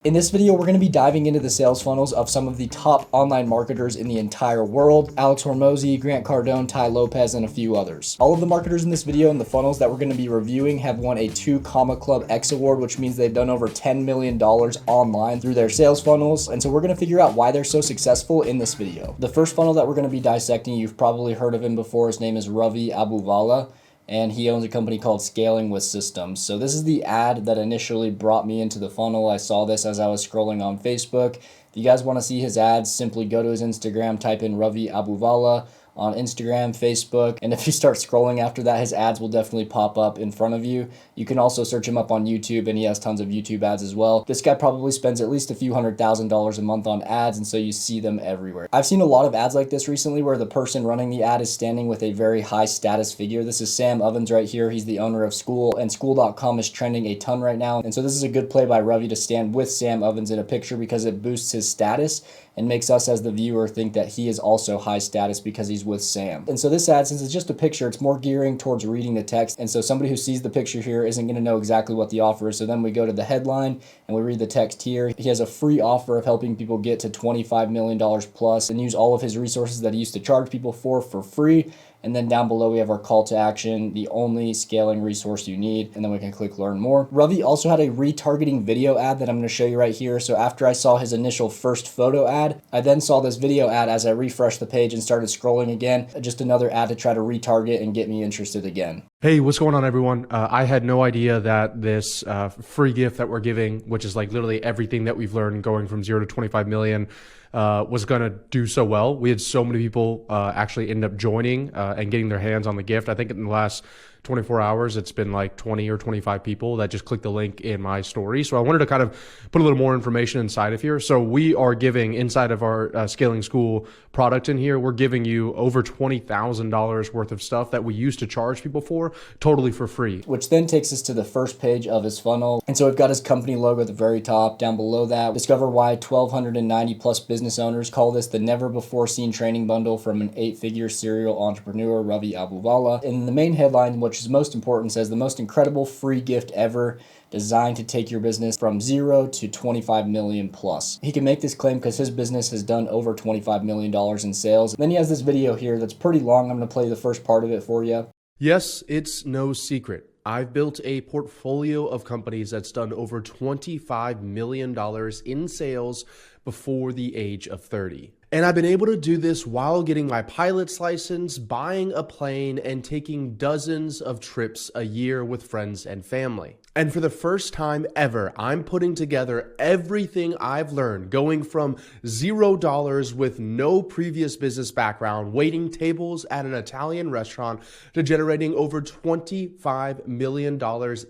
In this video, we're going to be diving into the sales funnels of some of the top online marketers in the entire world: Alex Hormozi, Cardone, Tai Lopez, and a few others. All of the marketers in this video and the funnels that we're going to be reviewing have won a 2 Comma Club X award, which means they've done over $10 million online through their sales funnels. And so we're going to figure out why they're so successful in this video. The first funnel that we're going to be dissecting, you've probably heard of him before. His name is Ravi Abuvala, and he owns a company called Scaling with Systems. So this is the ad that initially brought me into the funnel. I saw this as I was scrolling on Facebook. If you guys want to see his ads, simply go to his Instagram, type in Ravi Abuvala on Instagram, Facebook, and if you start scrolling after that, his ads will definitely pop up in front of you. You can also search him up on YouTube, and he has tons of YouTube ads as well. This guy probably spends at least a few $100,000 a month on ads, and so you see them everywhere. I've seen a lot of ads like this recently where the person running the ad is standing with a very high status figure. This is Sam Ovens right here. He's the owner of School, and School.com is trending a ton right now. And so this is a good play by Ravi to stand with Sam Ovens in a picture because it boosts his status and makes us as the viewer think that he is also high status because he's with Sam. And so this ad, since it's just a picture, it's more gearing towards reading the text. And so somebody who sees the picture here isn't going to know exactly what the offer is. So then we go to the headline and we read the text here. He has a free offer of helping people get to $25 million plus and use all of his resources that he used to charge people for free. And then down below, we have our call to action, the only scaling resource you need. And then we can click learn more. Ravi also had a retargeting video ad that I'm going to show you right here. So after I saw his initial first photo ad, I then saw this video ad as I refreshed the page and started scrolling again. Just another ad to try to retarget and get me interested again. Hey, what's going on, everyone? I had no idea that this free gift that we're giving, which is like literally everything that we've learned going from 0 to 25 million, was going to do so well. We had so many people actually end up joining and getting their hands on the gift. I think in the last 24 hours, it's been like 20 or 25 people that just clicked the link in my story. So I wanted to kind of put a little more information inside of here. So we are giving, inside of our Scaling School product in here, we're giving you over $20,000 worth of stuff that we used to charge people for totally for free. Which then takes us to the first page of his funnel. And so we've got his company logo at the very top. Down below that, discover why 1,290 plus business owners call this the never before seen training bundle from an 8-figure serial entrepreneur, Ravi Abuvala. In the main headline, which is most important, says the most incredible free gift ever, designed to take your business from 0 to 25 million plus. He can make this claim because his business has done over $25 million in sales. And then he has this video here that's pretty long. I'm going to play the first part of it for you. Yes, it's no secret. I've built a portfolio of companies that's done over $25 million in sales before the age of 30. And I've been able to do this while getting my pilot's license, buying a plane, and taking dozens of trips a year with friends and family. And for the first time ever, I'm putting together everything I've learned, going from $0 with no previous business background, waiting tables at an Italian restaurant, to generating over $25 million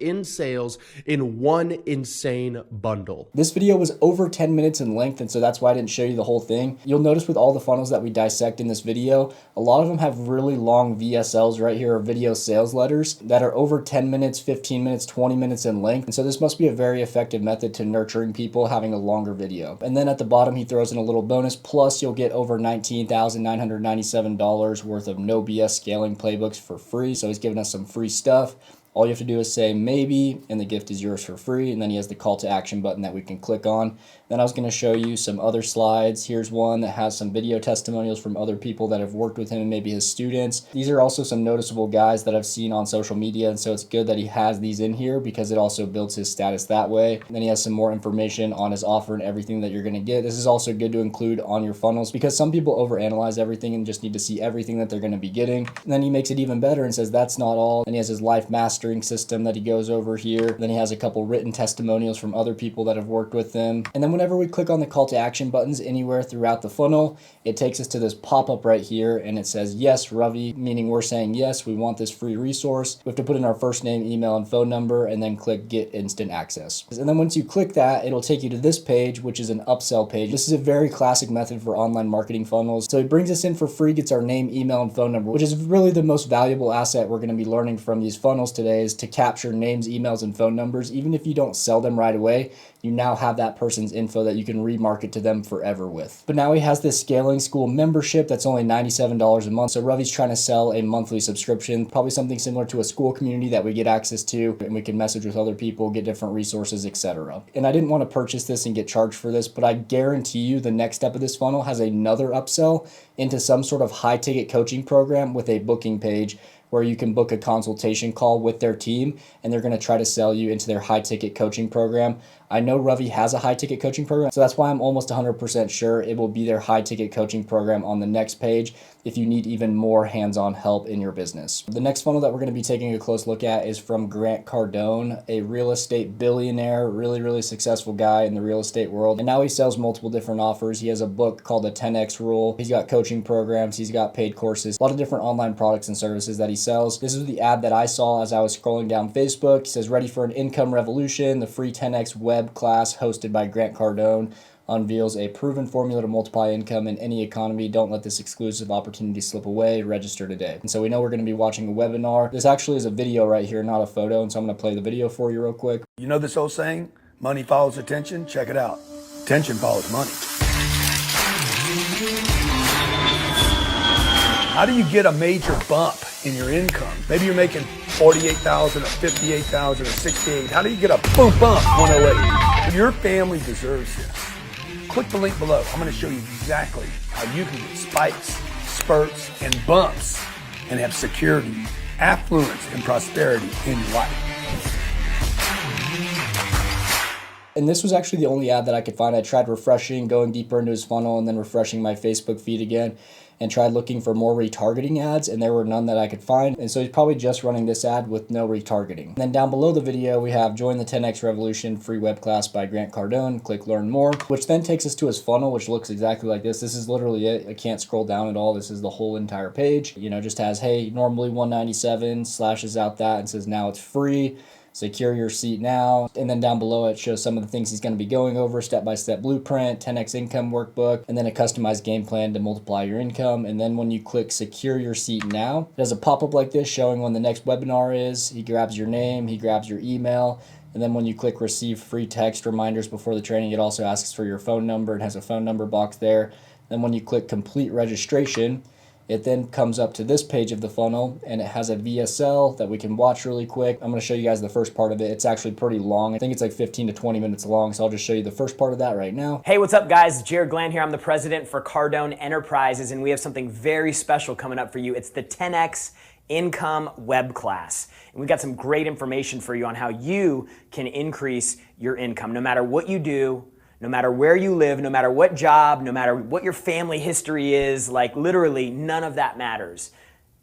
in sales in one insane bundle. This video was over 10 minutes in length, and so that's why I didn't show you the whole thing. You'll notice with all the funnels that we dissect in this video, a lot of them have really long VSLs right here, or video sales letters, that are over 10 minutes, 15 minutes, 20 minutes in length. And so this must be a very effective method to nurturing people, having a longer video. And then at the bottom, he throws in a little bonus. Plus, you'll get over $19,997 worth of no BS scaling playbooks for free. So he's giving us some free stuff. All you have to do is say maybe, and the gift is yours for free. And then he has the call to action button that we can click on. Then I was going to show you some other slides. Here's one that has some video testimonials from other people that have worked with him and maybe his students. These are also some noticeable guys that I've seen on social media. And so it's good that he has these in here because it also builds his status that way. And then he has some more information on his offer and everything that you're going to get. This is also good to include on your funnels because some people overanalyze everything and just need to see everything that they're going to be getting. And then he makes it even better and says that's not all. And he has his life mastering system that he goes over here. Then he has a couple written testimonials from other people that have worked with him. And then whenever we click on the call to action buttons anywhere throughout the funnel, it takes us to this pop-up right here and it says yes, Ravi, meaning we're saying yes, we want this free resource. We have to put in our first name, email, and phone number and then click get instant access. And then once you click that, it'll take you to this page, which is an upsell page. This is a very classic method for online marketing funnels. So he brings us in for free, gets our name, email, and phone number, which is really the most valuable asset we're going to be learning from these funnels today. nowadays to capture names, emails, and phone numbers. Even if you don't sell them right away, you now have that person's info that you can remarket to them forever with. But now he has this scaling school membership that's only $97 a month. So Ravi's trying to sell a monthly subscription, probably something similar to a school community that we get access to, and we can message with other people, get different resources, etc. And I didn't want to purchase this and get charged for this, but I guarantee you the next step of this funnel has another upsell into some sort of high ticket coaching program with a booking page where you can book a consultation call with their team, and they're going to try to sell you into their high ticket coaching program. I know Ravi has a high ticket coaching program, so that's why I'm almost 100% sure it will be their high ticket coaching program on the next page if you need even more hands-on help in your business. The next funnel that we're going to be taking a close look at is from Grant Cardone, a real estate billionaire, really successful guy in the real estate world. And now he sells multiple different offers. He has a book called the 10X Rule. He's got coaching programs. He's got paid courses, a lot of different online products and services that he sells. This is the ad that I saw as I was scrolling down Facebook. He says, ready for an income revolution, the free 10X web class hosted by Grant Cardone unveils a proven formula to multiply income in any economy. Don't let this exclusive opportunity slip away. Register today. And so we know we're going to be watching a webinar. This actually is a video right here, not a photo. And so I'm going to play the video for you real quick. You know this old saying, money follows attention? Check it out. Attention follows money. How do you get a major bump in your income? Maybe you're making 48,000 or 58,000 or 68. How do you get a boom bump 108? Your family deserves this. Click the link below. I'm going to show you exactly how you can get spikes, spurts, and bumps and have security, affluence, and prosperity in your life. And this was actually the only ad that I could find. I tried refreshing, going deeper into his funnel, and then refreshing my Facebook feed again, and tried looking for more retargeting ads, and there were none that I could find. And so he's probably just running this ad with no retargeting. And then down below the video, we have Join the 10X Revolution free web class by Grant Cardone. Click Learn More, which then takes us to his funnel, which looks exactly like this. This is literally it. I can't scroll down at all. This is the whole entire page. You know, just has, hey, normally $197, slashes out that and says now it's free. Secure your seat now. And then down below it shows some of the things he's going to be going over, step-by-step blueprint, 10X income workbook, and then a customized game plan to multiply your income. And then when you click secure your seat now, it has a pop-up like this showing when the next webinar is. He grabs your name, he grabs your email, and then when you click receive free text reminders before the training, it also asks for your phone number. It has a phone number box there. Then when you click complete registration, it then comes up to this page of the funnel, and it has a VSL that we can watch really quick. I'm going to show you guys the first part of it. It's actually pretty long. I think it's like 15 to 20 minutes long, so I'll just show you the first part of that right now. Hey, what's up, guys? Jared Glenn here. I'm the president for Cardone Enterprises, and we have something very special coming up for you. It's the 10X Income Web Class. And we've got some great information for you on how you can increase your income, no matter what you do, no matter where you live, no matter what job, no matter what your family history is, like literally none of that matters.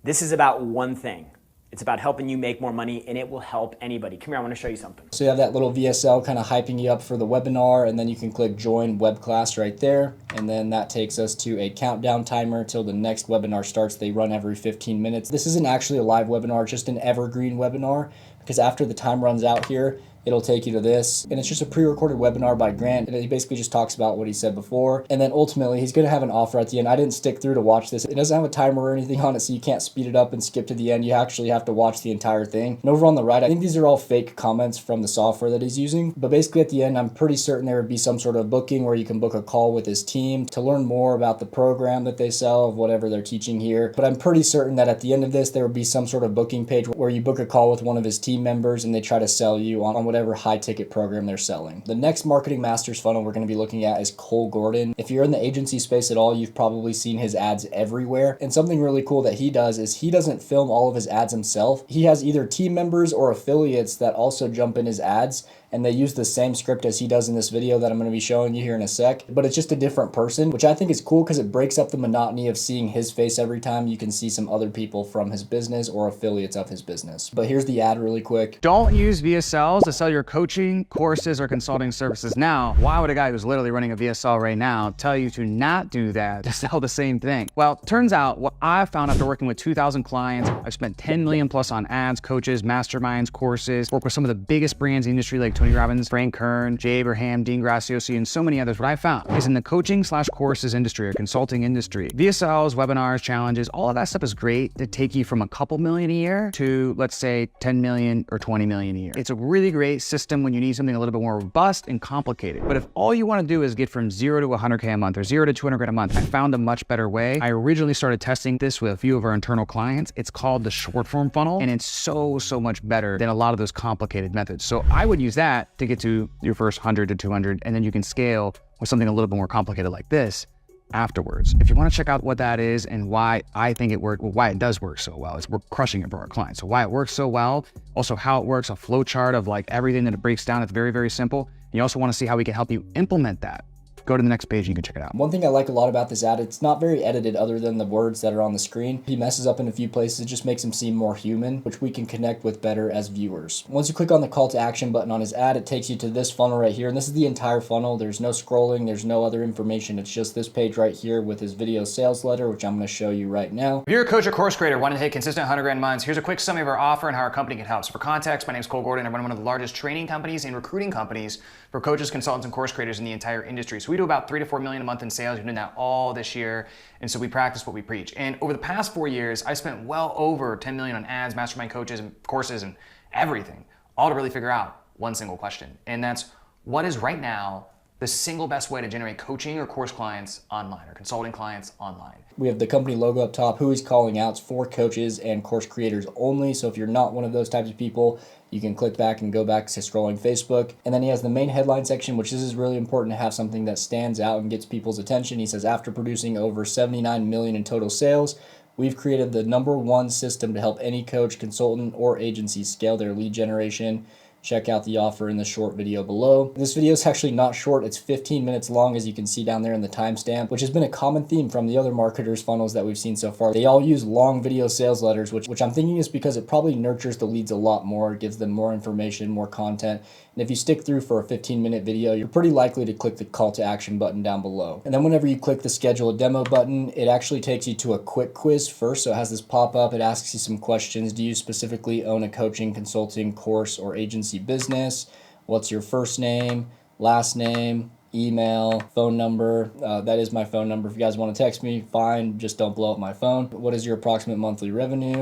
This is about one thing. It's about helping you make more money, and it will help anybody. Come here, I want to show you something. So you have that little VSL kind of hyping you up for the webinar, and then you can click join web class right there. And then that takes us to a countdown timer till the next webinar starts. They run every 15 minutes. This isn't actually a live webinar, just an evergreen webinar, because after the time runs out here, it'll take you to this. And it's just a pre-recorded webinar by Grant. And he basically just talks about what he said before. And then ultimately, he's going to have an offer at the end. I didn't stick through to watch this. It doesn't have a timer or anything on it, so you can't speed it up and skip to the end. You actually have to watch the entire thing. And over on the right, I think these are all fake comments from the software that he's using. But basically at the end, I'm pretty certain there would be some sort of booking where you can book a call with his team to learn more about the program that they sell, of whatever they're teaching here. But I'm pretty certain that at the end of this, there would be some sort of booking page where you book a call with one of his team members and they try to sell you on whatever high ticket program they're selling. The next marketing masters funnel we're going to be looking at is Cole Gordon. If you're in the agency space at all, you've probably seen his ads everywhere. And something really cool that he does is he doesn't film all of his ads himself. He has either team members or affiliates that also jump in his ads, and they use the same script as he does in this video that I'm going to be showing you here in a sec, but it's just a different person, which I think is cool because it breaks up the monotony of seeing his face every time. You can see some other people from his business or affiliates of his business. But here's the ad really quick. Don't use VSLs to sell sell your coaching, courses, or consulting services now, why would a guy who's literally running a VSL right now tell you to not do that to sell the same thing? Well, turns out what I've found after working with 2,000 clients, I've spent 10 million plus on ads, coaches, masterminds, courses, work with some of the biggest brands in the industry like Tony Robbins, Frank Kern, Jay Abraham, Dean Graziosi, and so many others. What I found is in the coaching/courses industry or consulting industry, VSLs, webinars, challenges, all of that stuff is great to take you from a couple million a year to, let's say, 10 million or 20 million a year. It's a really great system when you need something a little bit more robust and complicated. But if all you want to do is get from 0 to 100K a month or 0 to 200 grand a month, I found a much better way. I originally started testing this with a few of our internal clients. It's called the short form funnel, and it's so much better than a lot of those complicated methods. So I would use that to get to your first 100 to 200, and then you can scale with something a little bit more complicated like this afterwards. If you want to check out what that is and why I think it worked, well, why it does work so well, is we're crushing it for our clients. So why it works so well, also how it works, a flow chart of like everything that it breaks down. It's very simple. And you also want to see how we can help you implement that. Go to the next page and you can check it out. One thing I like a lot about this ad, it's not very edited other than the words that are on the screen. He messes up in a few places, it just makes him seem more human, which we can connect with better as viewers. Once you click on the call to action button on his ad, it takes you to this funnel right here, and this is the entire funnel. There's no scrolling, there's no other information. It's just this page right here with his video sales letter, which I'm gonna show you right now. If you're a coach or course creator wanting to hit consistent 100 grand months, here's a quick summary of our offer and how our company can help. So for context, my name is Cole Gordon. I run one of the largest training companies and recruiting companies for coaches, consultants, and course creators in the entire industry. So we do about 3 to 4 million a month in sales. We've been doing that all this year. And so we practice what we preach. And over the past 4 years, I spent well over 10 million on ads, mastermind coaches, and courses, and everything, all to really figure out one single question. And that's, what is right now the single best way to generate coaching or course clients online or consulting clients online? We have the company logo up top, who he's calling out. It's for coaches and course creators only. So if you're not one of those types of people, you can click back and go back to scrolling Facebook. And then he has the main headline section, which this is really important to have something that stands out and gets people's attention. He says, after producing over 79 million in total sales, we've created the #1 system to help any coach, consultant, or agency scale their lead generation. Check out the offer in the short video below. This video is actually not short. It's 15 minutes long, as you can see down there in the timestamp, which has been a common theme from the other marketers' funnels that we've seen so far. They all use long video sales letters, which I'm thinking is because it probably nurtures the leads a lot more, gives them more information, more content. And if you stick through for a 15-minute video, you're pretty likely to click the call to action button down below. And then whenever you click the schedule a demo button, it actually takes you to a quick quiz first. So it has this pop up, it asks you some questions. Do you specifically own a coaching, consulting, course, or agency business? What's your first name, last name, email, phone number? That is my phone number. If you guys want to text me, fine, just don't blow up my phone. What is your approximate monthly revenue?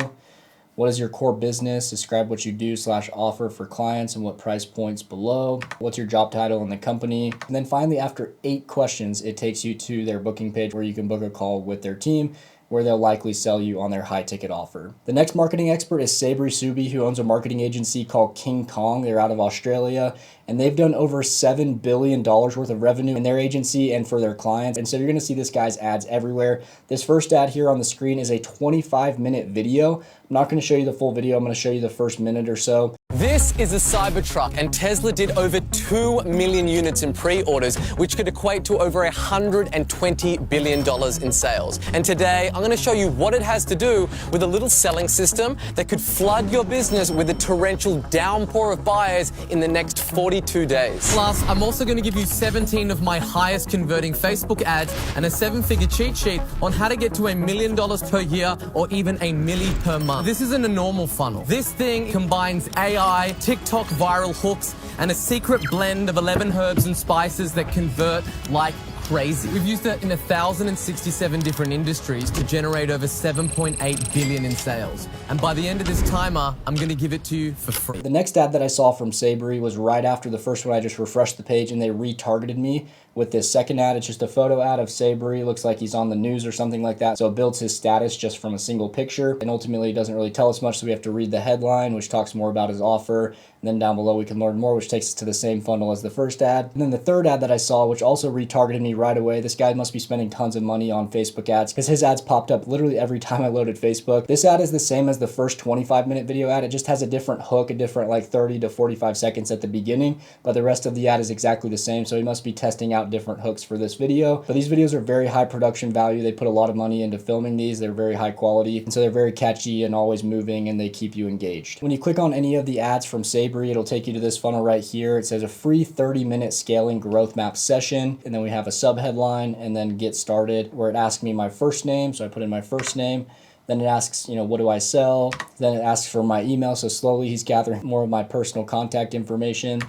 What is your core business? Describe what you do / offer for clients and what price points below. What's your job title in the company? And then finally, after 8 questions, it takes you to their booking page where you can book a call with their team, where they'll likely sell you on their high ticket offer. The next marketing expert is Sabri Suby, who owns a marketing agency called King Kong. They're out of Australia, and they've done over $7 billion worth of revenue in their agency and for their clients. And so you're gonna see this guy's ads everywhere. This first ad here on the screen is a 25-minute video. I'm not gonna show you the full video. I'm gonna show you the first minute or so. This is a Cybertruck, and Tesla did over 2 million units in pre-orders, which could equate to over $120 billion in sales. And today, I'm going to show you what it has to do with a little selling system that could flood your business with a torrential downpour of buyers in the next 42 days. Plus, I'm also going to give you 17 of my highest converting Facebook ads and a 7-figure cheat sheet on how to get to $1 million per year or even $1 million per month. This isn't a normal funnel. This thing combines AI, TikTok viral hooks, and a secret blend of 11 herbs and spices that convert like crazy. We've used it in 1,067 different industries to generate over 7.8 billion in sales. And by the end of this timer, I'm going to give it to you for free. The next ad that I saw from Sabri was right after the first one. I just refreshed the page and they retargeted me with this second ad. It's just a photo ad of Sabri. Looks like he's on the news or something like that. So it builds his status just from a single picture. And ultimately, it doesn't really tell us much. So we have to read the headline, which talks more about his offer. And then down below, we can learn more, which takes us to the same funnel as the first ad. And then the third ad that I saw, which also retargeted me right away. This guy must be spending tons of money on Facebook ads because his ads popped up literally every time I loaded Facebook. This ad is the same as the first 25-minute video ad. It just has a different hook, a different like 30 to 45 seconds at the beginning, but the rest of the ad is exactly the same. So he must be testing out different hooks for this video. But these videos are very high production value. They put a lot of money into filming these. They're very high quality. And so they're very catchy and always moving, and they keep you engaged. When you click on any of the ads from Sabri, it'll take you to this funnel right here. It says a free 30-minute scaling growth map session. And then we have a sub headline and then get started, where it asks me my first name. So I put in my first name. Then it asks, what do I sell? Then it asks for my email. So slowly he's gathering more of my personal contact information,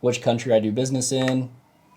which country I do business in,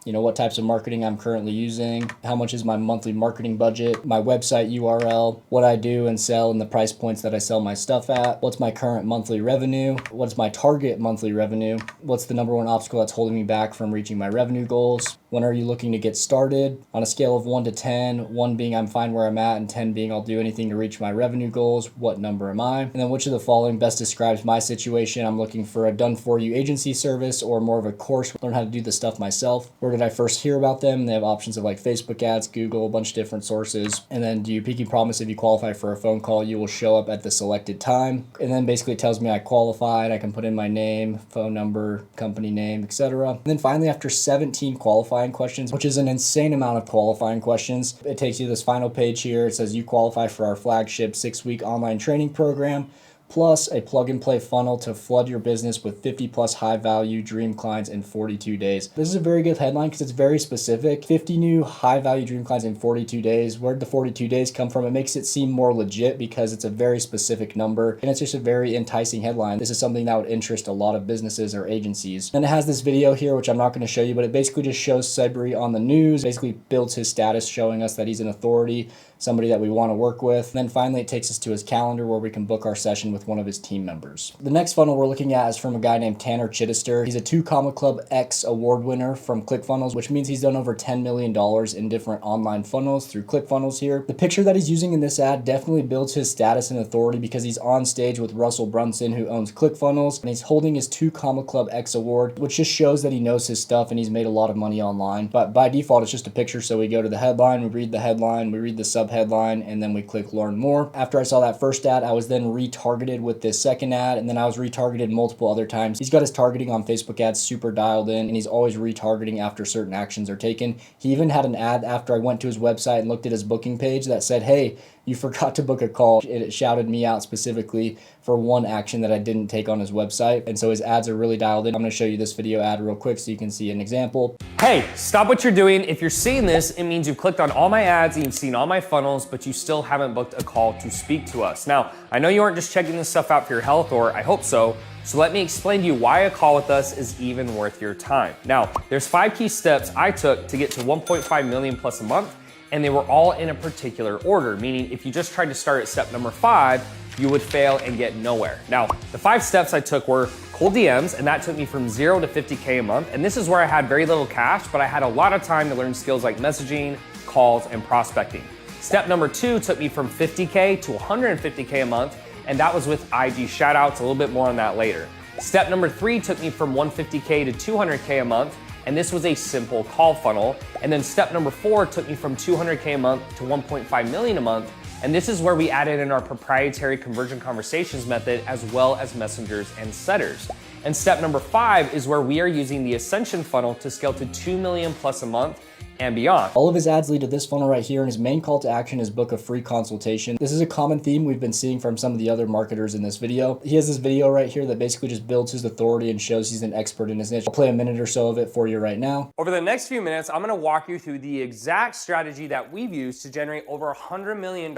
what types of marketing I'm currently using, how much is my monthly marketing budget, my website URL, what I do and sell and the price points that I sell my stuff at, what's my current monthly revenue, what's my target monthly revenue, what's the number one obstacle that's holding me back from reaching my revenue goals, when are you looking to get started, on a scale of 1 to 10, 1 being I'm fine where I'm at and 10 being I'll do anything to reach my revenue goals, what number am I, and then which of the following best describes my situation. I'm looking for a done-for-you agency service or more of a course, learn how to do this stuff myself. Where did I first hear about them? They have options of like Facebook ads, Google, a bunch of different sources. And then do you pinky promise if you qualify for a phone call, you will show up at the selected time? And then basically it tells me I qualified. I can put in my name, phone number, company name, etc. And then finally, after 17 qualifying questions, which is an insane amount of qualifying questions, it takes you to this final page here. It says you qualify for our flagship 6-week online training program, plus a plug-and-play funnel to flood your business with 50 plus high-value dream clients in 42 days. This is a very good headline because it's very specific. 50 new high-value dream clients in 42 days. Where did the 42 days come from? It makes it seem more legit because it's a very specific number, and it's just a very enticing headline. This is something that would interest a lot of businesses or agencies. And it has this video here, which I'm not going to show you, but it basically just shows Sabri on the news, basically builds his status, showing us that he's an authority, somebody that we want to work with. And then finally, it takes us to his calendar where we can book our session with one of his team members. The next funnel we're looking at is from a guy named Tanner Chidester. He's a 2 Comma Club X award winner from ClickFunnels, which means he's done over $10 million in different online funnels through ClickFunnels here. The picture that he's using in this ad definitely builds his status and authority because he's on stage with Russell Brunson, who owns ClickFunnels, and he's holding his 2 Comma Club X award, which just shows that he knows his stuff and he's made a lot of money online. But by default, it's just a picture. So we go to the headline, we read the headline, we read the sub headline, and then we click learn more. After I saw that first ad, I was then retargeted with this second ad, and then I was retargeted multiple other times. He's got his targeting on Facebook ads super dialed in, and he's always retargeting after certain actions are taken. He even had an ad after I went to his website and looked at his booking page that said, hey, you forgot to book a call. It shouted me out specifically for one action that I didn't take on his website. And so his ads are really dialed in. I'm gonna show you this video ad real quick so you can see an example. Hey, stop what you're doing. If you're seeing this, it means you've clicked on all my ads and you've seen all my funnels, but you still haven't booked a call to speak to us. Now, I know you aren't just checking this stuff out for your health, or I hope so. So let me explain to you why a call with us is even worth your time. Now, there's 5 key steps I took to get to 1.5 million plus a month, and they were all in a particular order, meaning if you just tried to start at step number 5, you would fail and get nowhere. Now, the 5 steps I took were cold DMs, and that took me from 0 to 50K a month. And this is where I had very little cash, but I had a lot of time to learn skills like messaging, calls, and prospecting. Step number 2 took me from 50K to 150K a month, and that was with IG shoutouts, a little bit more on that later. Step number 3 took me from 150K to 200K a month, and this was a simple call funnel. And then step number 4 took me from 200K a month to 1.5 million a month, and this is where we added in our proprietary conversion conversations method, as well as messengers and setters. And step number 5 is where we are using the Ascension funnel to scale to 2 million plus a month and beyond. All of his ads lead to this funnel right here, and his main call to action is book a free consultation. This is a common theme we've been seeing from some of the other marketers in this video. He has this video right here that basically just builds his authority and shows he's an expert in his niche. I'll play a minute or so of it for you right now. Over the next few minutes, I'm gonna walk you through the exact strategy that we've used to generate over $100 million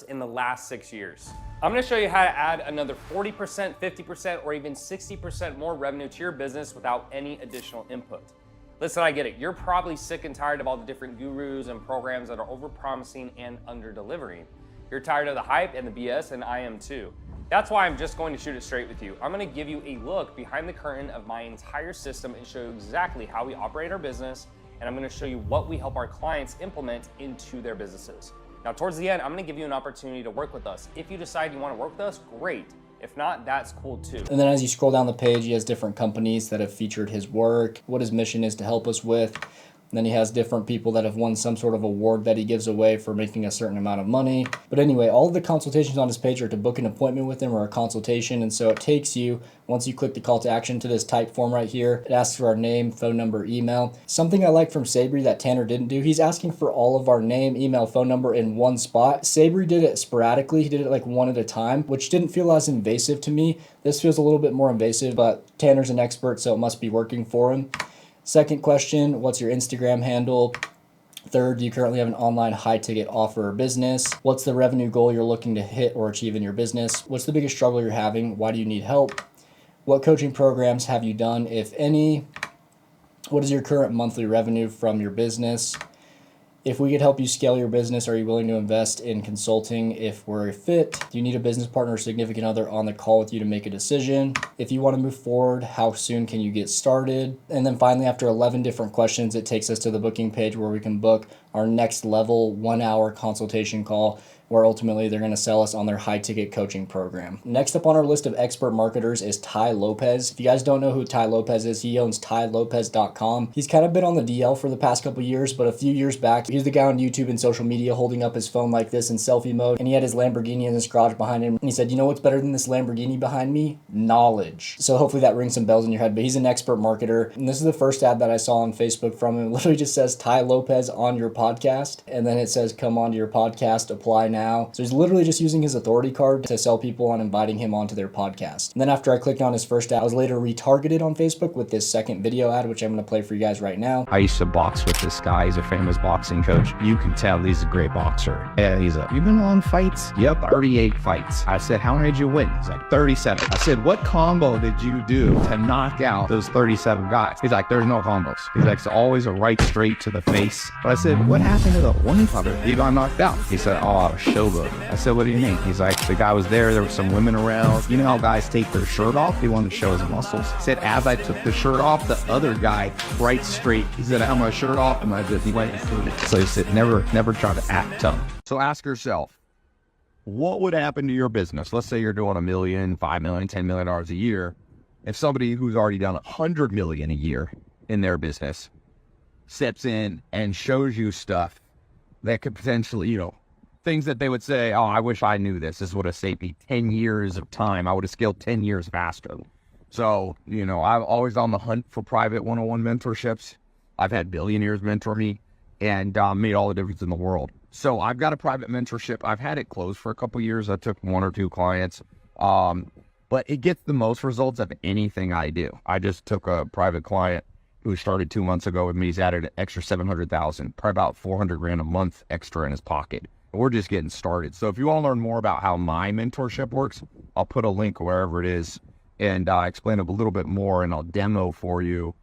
in the last 6 years. I'm gonna show you how to add another 40%, 50%, or even 60% more revenue to your business without any additional input. Listen, I get it. You're probably sick and tired of all the different gurus and programs that are over-promising and under-delivering. You're tired of the hype and the BS, and I am too. That's why I'm just going to shoot it straight with you. I'm gonna give you a look behind the curtain of my entire system and show you exactly how we operate our business, and I'm gonna show you what we help our clients implement into their businesses. Now, towards the end, I'm gonna give you an opportunity to work with us. If you decide you wanna work with us, great. If not, that's cool too. And then as you scroll down the page, he has different companies that have featured his work, what his mission is to help us with, Then he has different people that have won some sort of award that he gives away for making a certain amount of money. But anyway, all of the consultations on his page are to book an appointment with him or a consultation. And so it takes you, once you click the call to action, to this type form right here. It asks for our name, phone number, email. Something I like from Sabri that Tanner didn't do, he's asking for all of our name, email, phone number in one spot. Sabri did it sporadically. He did it like one at a time, which didn't feel as invasive to me. This feels a little bit more invasive, but Tanner's an expert, so it must be working for him. Second question, what's your Instagram handle? Third, do you currently have an online high ticket offer or business? What's the revenue goal you're looking to hit or achieve in your business? What's the biggest struggle you're having? Why do you need help? What coaching programs have you done, if any? What is your current monthly revenue from your business? If we could help you scale your business, are you willing to invest in consulting if we're a fit? Do you need a business partner or significant other on the call with you to make a decision? If you want to move forward, how soon can you get started? And then finally, after 11 different questions, it takes us to the booking page where we can book our next level 1 hour consultation call, where ultimately they're going to sell us on their high ticket coaching program. Next up on our list of expert marketers is Tai Lopez. If you guys don't know who Tai Lopez is, he owns TaiLopez.com. He's kind of been on the DL for the past couple years, but a few years back, he's the guy on YouTube and social media holding up his phone like this in selfie mode, and he had his Lamborghini in his garage behind him, and he said, you know what's better than this Lamborghini behind me? Knowledge. So hopefully that rings some bells in your head, but he's an expert marketer, and this is the first ad that I saw on Facebook from him. It literally just says Tai Lopez on your podcast, and then it says come on to your podcast, apply now. So he's literally just using his authority card to sell people on inviting him onto their podcast. And then after I clicked on his first ad, I was later retargeted on Facebook with this second video ad, which I'm going to play for you guys right now. I used to box with this guy. He's a famous boxing coach. You can tell he's a great boxer. Yeah, you've been on fights? Yep, 38 fights. I said, how many did you win? He's like, 37. I said, what combo did you do to knock out those 37 guys? He's like, there's no combos. He's like, it's always a right straight to the face. But I said, what happened to the one fighter? He got knocked out. He said, oh, showboat. I said, what do you mean? He's like, the guy was there were some women around. You know how guys take their shirt off? He wanted to show his muscles. He said, as I took the shirt off, the other guy, right straight, he said, I have my shirt off, and I just went through it. So he said, never try to act tough. So ask yourself, what would happen to your business? Let's say you're doing $1 million, $5 million, $10 million a year. If somebody who's already done $100 million a year in their business steps in and shows you stuff that could potentially, things that they would say, oh, I wish I knew this. This would have saved me 10 years of time. I would have scaled 10 years faster. So, I'm always on the hunt for private one-on-one mentorships. I've had billionaires mentor me and made all the difference in the world. So I've got a private mentorship. I've had it closed for a couple years. I took 1 or 2 clients, but it gets the most results of anything I do. I just took a private client who started 2 months ago with me. He's added an extra $700,000, probably about $400,000 a month extra in his pocket. We're just getting started. So if you want to learn more about how my mentorship works, I'll put a link wherever it is and explain it a little bit more, and I'll demo for you.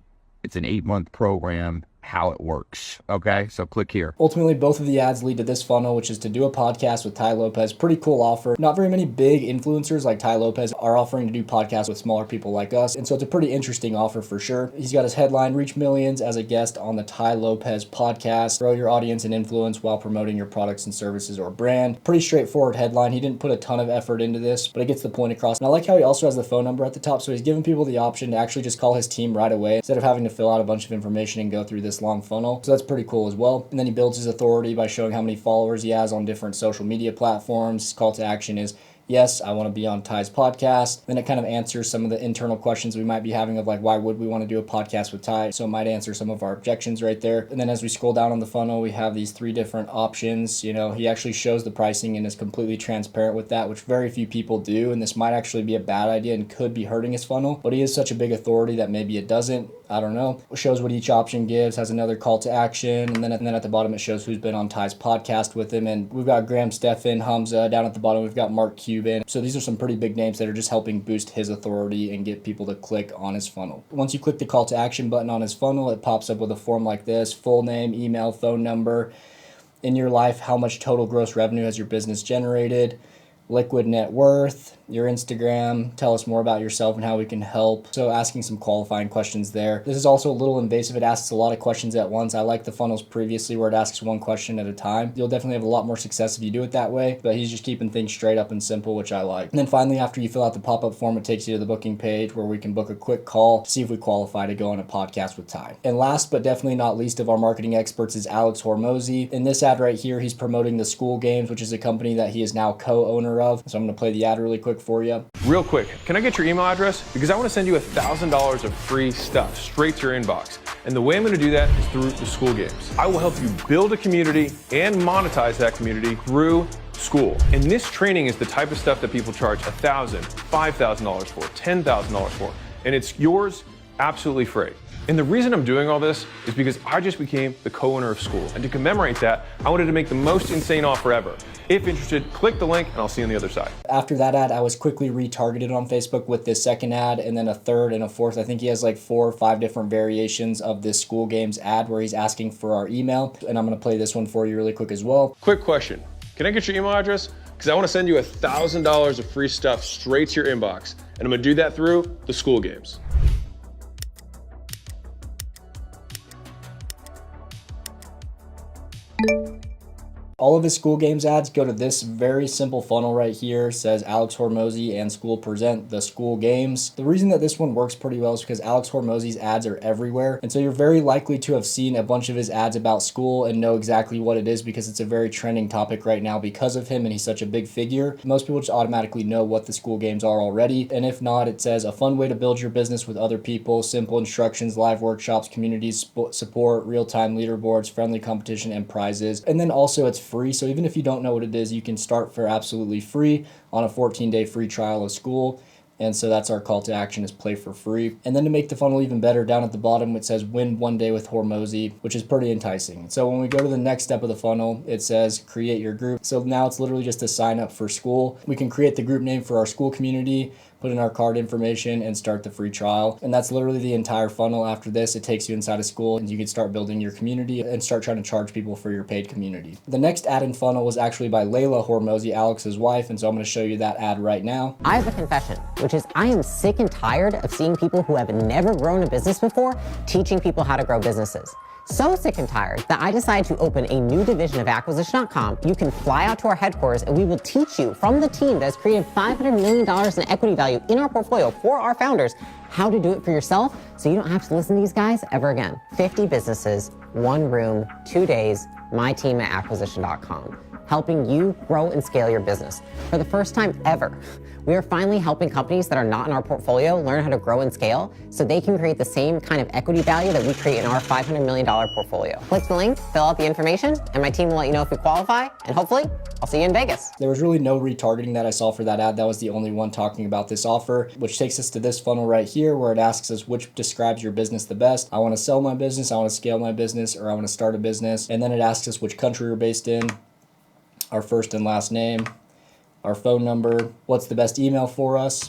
It's an 8-month program, how it works. Okay, so click here. Ultimately, both of the ads lead to this funnel, which is to do a podcast with Tai Lopez. Pretty cool offer. Not very many big influencers like Tai Lopez are offering to do podcasts with smaller people like us, and so it's a pretty interesting offer for sure. He's got his headline, reach millions as a guest on the Tai Lopez podcast, grow your audience and influence while promoting your products and services or brand. Pretty straightforward headline. He didn't put a ton of effort into this, but it gets the point across. And I like how he also has the phone number at the top, so he's giving people the option to actually just call his team right away instead of having to fill out a bunch of information and go through this long funnel. So that's pretty cool as well. And then he builds his authority by showing how many followers he has on different social media platforms. His call to action is, yes, I want to be on Ty's podcast. Then it kind of answers some of the internal questions we might be having of like, why would we want to do a podcast with Ty? So it might answer some of our objections right there. And then as we scroll down on the funnel, we have these 3 different options. He actually shows the pricing and is completely transparent with that, which very few people do. And this might actually be a bad idea and could be hurting his funnel, but he is such a big authority that maybe it doesn't. I don't know. It shows what each option gives, has another call to action, and then at the bottom it shows who's been on Ty's podcast with him. And we've got Graham Stephan, Hamza. Down at the bottom we've got Mark Cuban. So these are some pretty big names that are just helping boost his authority and get people to click on his funnel. Once you click the call to action button on his funnel, it pops up with a form like this: full name, email, phone number, in your life, how much total gross revenue has your business generated, liquid net worth, your Instagram, tell us more about yourself and how we can help. So asking some qualifying questions there. This is also a little invasive. It asks a lot of questions at once. I like the funnels previously where it asks one question at a time. You'll definitely have a lot more success if you do it that way, but he's just keeping things straight up and simple, which I like. And then finally, after you fill out the pop-up form, it takes you to the booking page where we can book a quick call to see if we qualify to go on a podcast with Tai. And last but definitely not least of our marketing experts is Alex Hormozi. In this ad right here, he's promoting the School Games, which is a company that he is now co-owner of. So I'm going to play the ad really quick for you. Real quick, can I get your email address? Because I want to send you $1,000 of free stuff straight to your inbox. And the way I'm going to do that is through the School Games. I will help you build a community and monetize that community through school. And this training is the type of stuff that people charge $1,000, $5,000 for, $10,000 for. And it's yours absolutely free. And the reason I'm doing all this is because I just became the co-owner of School. And to commemorate that, I wanted to make the most insane offer ever. If interested, click the link and I'll see you on the other side. After that ad, I was quickly retargeted on Facebook with this second ad and then a third and a fourth. I think he has like 4 or 5 different variations of this School Games ad where he's asking for our email. And I'm going to play this one for you really quick as well. Quick question. Can I get your email address? Because I want to send you $1,000 of free stuff straight to your inbox. And I'm going to do that through the School Games. All of his School Games ads go to this very simple funnel right here. It says Alex Hormozi and School present the School Games. The reason that this one works pretty well is because Alex Hormozi's ads are everywhere. And so you're very likely to have seen a bunch of his ads about school and know exactly what it is because it's a very trending topic right now because of him and he's such a big figure. Most people just automatically know what the School Games are already. And if not, it says a fun way to build your business with other people, simple instructions, live workshops, community support, real-time leaderboards, friendly competition, and prizes. And then also it's free, so even if you don't know what it is, you can start for absolutely free on a 14-day free trial of School. And so that's our call to action, is play for free. And then to make the funnel even better, down at the bottom it says win 1 day with Hormozi, which is pretty enticing. So when we go to the next step of the funnel, it says create your group. So now it's literally just to sign up for School. We can create the group name for our school community, put in our card information, and start the free trial. And that's literally the entire funnel. After this, it takes you inside of School and you can start building your community and start trying to charge people for your paid community. The next ad in funnel was actually by Lila Hormozi, Alex's wife, and so I'm going to show you that ad right now. I have a confession, which is I am sick and tired of seeing people who have never grown a business before teaching people how to grow businesses. So sick and tired that I decided to open a new division of acquisition.com. You can fly out to our headquarters and we will teach you from the team that has created $500 million in equity value in our portfolio for our founders how to do it for yourself so you don't have to listen to these guys ever again. 50 businesses, 1 room, 2 days, my team at acquisition.com, helping you grow and scale your business. For the first time ever, we are finally helping companies that are not in our portfolio learn how to grow and scale so they can create the same kind of equity value that we create in our $500 million portfolio. Click the link, fill out the information, and my team will let you know if you qualify, and hopefully, I'll see you in Vegas. There was really no retargeting that I saw for that ad. That was the only one talking about this offer, which takes us to this funnel right here where it asks us which describes your business the best. I want to sell my business, I want to scale my business, or I want to start a business. And then it asks us which country we're based in, our first and last name, our phone number, what's the best email for us,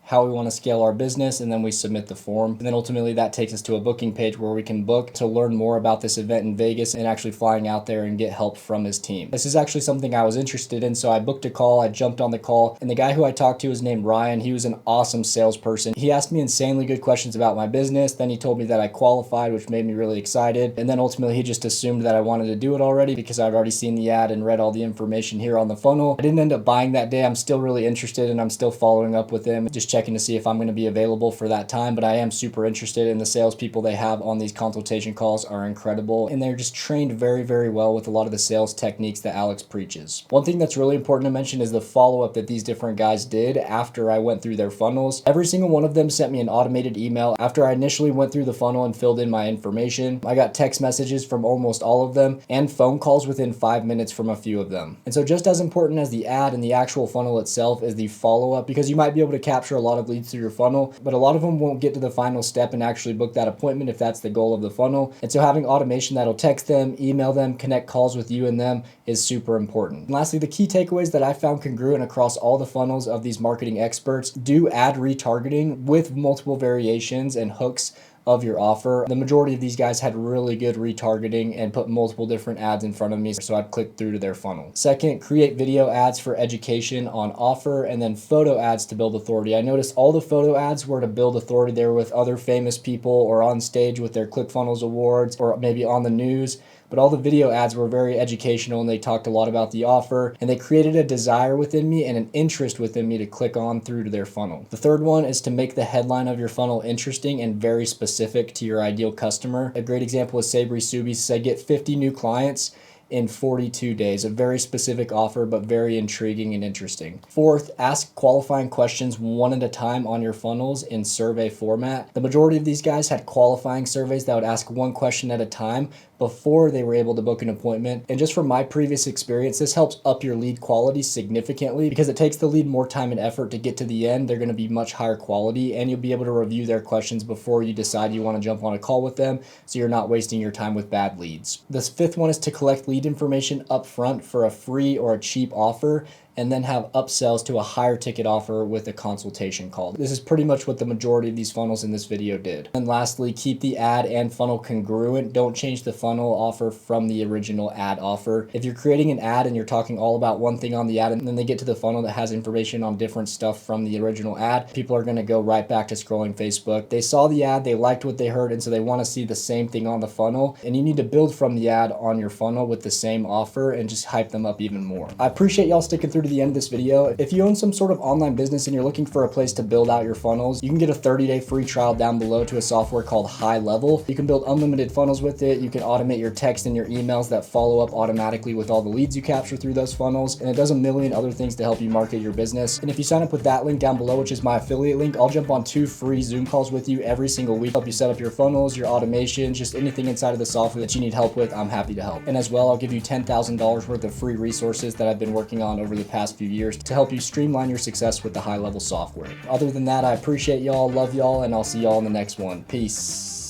how we want to scale our business, and then we submit the form. And then ultimately that takes us to a booking page where we can book to learn more about this event in Vegas and actually flying out there and get help from his team. This is actually something I was interested in, so I booked a call, I jumped on the call, and the guy who I talked to is named Ryan. He was an awesome salesperson. He asked me insanely good questions about my business, then he told me that I qualified, which made me really excited, and then ultimately he just assumed that I wanted to do it already because I'd already seen the ad and read all the information here on the funnel. I didn't end up buying that day. I'm still really interested and I'm still following up with him, just checking to see if I'm going to be available for that time, but I am super interested in the salespeople they have on these consultation calls are incredible, and they're just trained very, very well with a lot of the sales techniques that Alex preaches. One thing that's really important to mention is the follow-up that these different guys did after I went through their funnels. Every single one of them sent me an automated email after I initially went through the funnel and filled in my information. I got text messages from almost all of them and phone calls within 5 minutes from a few of them. And so just as important as the ad and the actual funnel itself is the follow-up, because you might be able to capture a lot of leads through your funnel, but a lot of them won't get to the final step and actually book that appointment if that's the goal of the funnel. And so having automation that'll text them, email them, connect calls with you and them is super important. And lastly, the key takeaways that I found congruent across all the funnels of these marketing experts: do ad retargeting with multiple variations and hooks of your offer. The majority of these guys had really good retargeting and put multiple different ads in front of me, so I'd click through to their funnel. Second, create video ads for education on offer, and then photo ads to build authority. I noticed all the photo ads were to build authority. They were with other famous people or on stage with their ClickFunnels awards or maybe on the news. But all the video ads were very educational and they talked a lot about the offer, and they created a desire within me and an interest within me to click on through to their funnel. The third one is to make the headline of your funnel interesting and very specific to your ideal customer. A great example is Sabri Suby said, get 50 new clients in 42 days. A very specific offer, but very intriguing and interesting. Fourth, ask qualifying questions one at a time on your funnels in survey format. The majority of these guys had qualifying surveys that would ask one question at a time before they were able to book an appointment. And just from my previous experience, this helps up your lead quality significantly because it takes the lead more time and effort to get to the end. They're going to be much higher quality and you'll be able to review their questions before you decide you want to jump on a call with them, so you're not wasting your time with bad leads. This fifth one is to collect lead information up front for a free or a cheap offer, and then have upsells to a higher ticket offer with a consultation call. This is pretty much what the majority of these funnels in this video did. And lastly, keep the ad and funnel congruent. Don't change the funnel offer from the original ad offer. If you're creating an ad and you're talking all about one thing on the ad and then they get to the funnel that has information on different stuff from the original ad, people are gonna go right back to scrolling Facebook. They saw the ad, they liked what they heard, and so they wanna see the same thing on the funnel. And you need to build from the ad on your funnel with the same offer and just hype them up even more. I appreciate y'all sticking through to the end of this video. If you own some sort of online business and you're looking for a place to build out your funnels, you can get a 30-day free trial down below to a software called HighLevel. You can build unlimited funnels with it. You can automate your text and your emails that follow up automatically with all the leads you capture through those funnels, and it does a million other things to help you market your business. And if you sign up with that link down below, which is my affiliate link, I'll jump on 2 free Zoom calls with you every single week, help you set up your funnels, your automations, just anything inside of the software that you need help with. I'm happy to help. And as well, I'll give you $10,000 worth of free resources that I've been working on over the past few years to help you streamline your success with the HighLevel software. Other than that, I appreciate y'all, love y'all, and I'll see y'all in the next one. Peace.